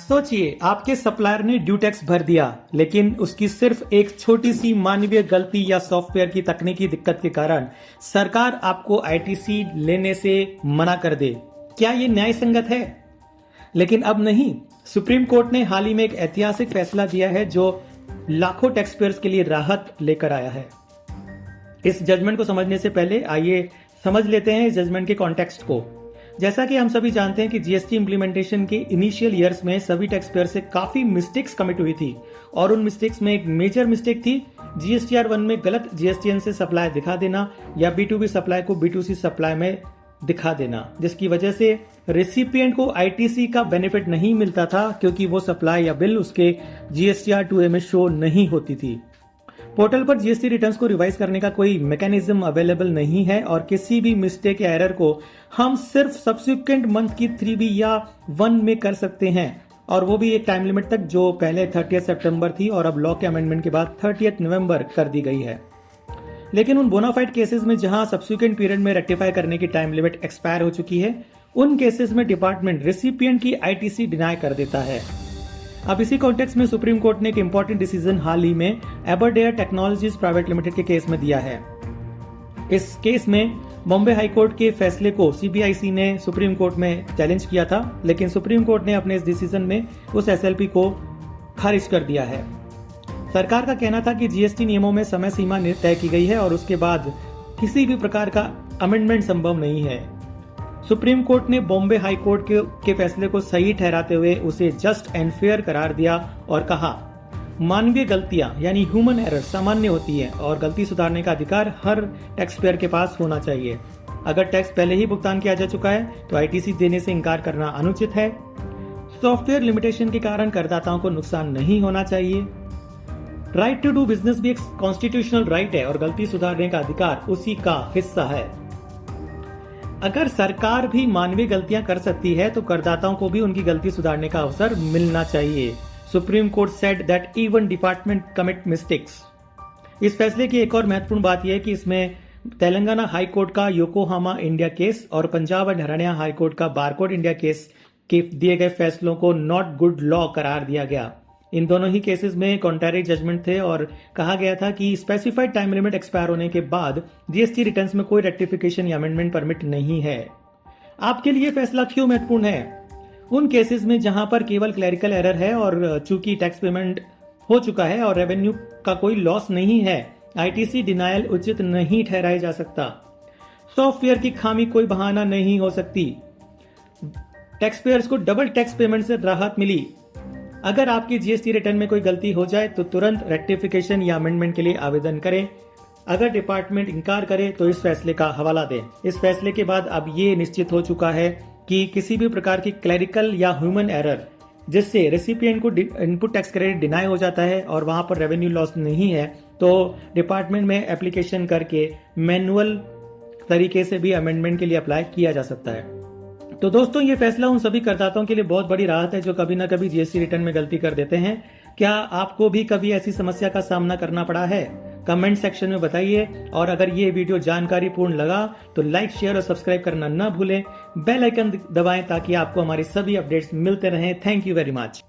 सोचिए, आपके सप्लायर ने ड्यू टैक्स भर दिया, लेकिन उसकी सिर्फ एक छोटी सी मानवीय गलती या सॉफ्टवेयर की तकनीकी दिक्कत के कारण सरकार आपको आईटीसी लेने से मना कर दे। क्या ये न्याय संगत है? लेकिन अब नहीं। सुप्रीम कोर्ट ने हाल ही में एक ऐतिहासिक फैसला दिया है जो लाखों टैक्स पेयर्स के लिए राहत लेकर आया है। इस जजमेंट को समझने से पहले आइए समझ लेते हैं इस जजमेंट के कॉन्टेक्स्ट को। जैसा कि हम सभी जानते हैं कि जीएसटी इंप्लीमेंटेशन के इनिशियल ईयर्स में सभी टैक्स पेयर से काफी मिस्टेक्स कमिट हुई थी और उन मिस्टेक्स में एक मेजर मिस्टेक थी जीएसटीआर 1 में गलत जीएसटीएन से सप्लाई दिखा देना या B2B सप्लाई को B2C सप्लाई में दिखा देना, जिसकी वजह से रेसिपिएंट को आईटीसी का बेनिफिट नहीं मिलता था क्योंकि वो सप्लाई या बिल उसके जीएसटीआर 2A में शो नहीं होती थी। पोर्टल पर जीएसटी रिटर्न्स को रिवाइज करने का कोई मैकेनिज्म अवेलेबल नहीं है और किसी भी मिस्टेक या एरर को हम सिर्फ सब्सिक्वेंट मंथ की 3B या 1 में कर सकते हैं, और वो भी एक टाइम लिमिट तक जो पहले 30 सितंबर थी और अब लॉ के अमेंडमेंट के बाद 30 नवंबर कर दी गई है। लेकिन उन बोनाफाइड केसेस में जहां सब्सिक्वेंट पीरियड में रेक्टिफाई करने की टाइम लिमिट एक्सपायर हो चुकी है, उन केसेस में डिपार्टमेंट रेसिपिएंट की आईटीसी डिनाई कर देता है। अब इसी कॉन्टेक्स्ट में सुप्रीम कोर्ट ने एक इंपॉर्टेंट डिसीजन हाल ही में एबरडेयर टेक्नोलॉजीज प्राइवेट लिमिटेड के केस में दिया है। इस केस में बॉम्बे हाई कोर्ट के फैसले को सीबीआईसी ने सुप्रीम कोर्ट में चैलेंज किया था, लेकिन सुप्रीम कोर्ट ने अपने इस डिसीजन में उस एसएलपी को खारिज कर दिया है। सरकार का कहना था कि जीएसटी नियमों में समय सीमा तय की गई है और उसके बाद किसी भी प्रकार का अमेंडमेंट संभव नहीं है। सुप्रीम कोर्ट ने बॉम्बे हाई कोर्ट के फैसले को सही ठहराते हुए उसे जस्ट एंड फेयर करार दिया और कहा, मानवीय गलतियां यानी ह्यूमन एरर सामान्य होती है और गलती सुधारने का अधिकार हर टैक्स पेयर के पास होना चाहिए। अगर टैक्स पहले ही भुगतान किया जा चुका है तो आईटीसी देने से इनकार करना अनुचित है। सॉफ्टवेयर लिमिटेशन के कारण करदाताओं को नुकसान नहीं होना चाहिए। राइट टू डू बिजनेस भी एक कॉन्स्टिट्यूशनल राइट है और गलती सुधारने का अधिकार उसी का हिस्सा है। अगर सरकार भी मानवीय गलतियां कर सकती है तो करदाताओं को भी उनकी गलती सुधारने का अवसर मिलना चाहिए। Supreme court said that even department commit mistakes. इस फैसले की एक और महत्वपूर्ण बात यह है कि इसमें तेलंगाना हाई कोर्ट का योकोहामा इंडिया केस और Punjab and Haryana high court का बारकोड इंडिया केस के दिए गए फैसलों को नॉट गुड लॉ करार दिया गया। इन दोनों ही केसेस में कॉन्ट्रैरी जजमेंट थे और कहा गया था कि स्पेसिफाइड टाइम लिमिट एक्सपायर होने के बाद जीएसटी रिटर्न्स में कोई रेक्टिफिकेशन या अमेंडमेंट परमिट नहीं है। आपके लिए फैसला क्यों महत्वपूर्ण है? उन केसेस में जहां पर केवल क्लरिकल एरर है और चूंकि टैक्स पेमेंट हो चुका है और रेवेन्यू का कोई लॉस नहीं है, आईटीसी डिनायल उचित नहीं ठहराया जा सकता। सॉफ्टवेयर की खामी कोई बहाना नहीं हो सकती। टैक्स पेयर्स को डबल टैक्स पेमेंट से राहत मिली। अगर आपकी जीएसटी रिटर्न में कोई गलती हो जाए तो तुरंत रेक्टिफिकेशन या अमेंडमेंट के लिए आवेदन करें। अगर डिपार्टमेंट इनकार करे तो इस फैसले का हवाला दें। इस फैसले के बाद अब ये निश्चित हो चुका है कि किसी भी प्रकार की क्लरिकल या ह्यूमन एरर जिससे रेसिपिएंट को इनपुट टैक्स क्रेडिट डिनाई हो जाता है और वहां पर रेवेन्यू लॉस नहीं है, तो डिपार्टमेंट में एप्लीकेशन करके मैनुअल तरीके से भी अमेंडमेंट के लिए अप्लाई किया जा सकता है। तो दोस्तों, ये फैसला उन सभी करदाताओं के लिए बहुत बड़ी राहत है जो कभी ना कभी जीएसटी रिटर्न में गलती कर देते हैं। क्या आपको भी कभी ऐसी समस्या का सामना करना पड़ा है? कमेंट सेक्शन में बताइए, और अगर ये वीडियो जानकारीपूर्ण लगा तो लाइक, शेयर और सब्सक्राइब करना न भूलें। बेल आइकन दबाएं ताकि आपको हमारी सभी अपडेट्स मिलते रहें। Thank you very much.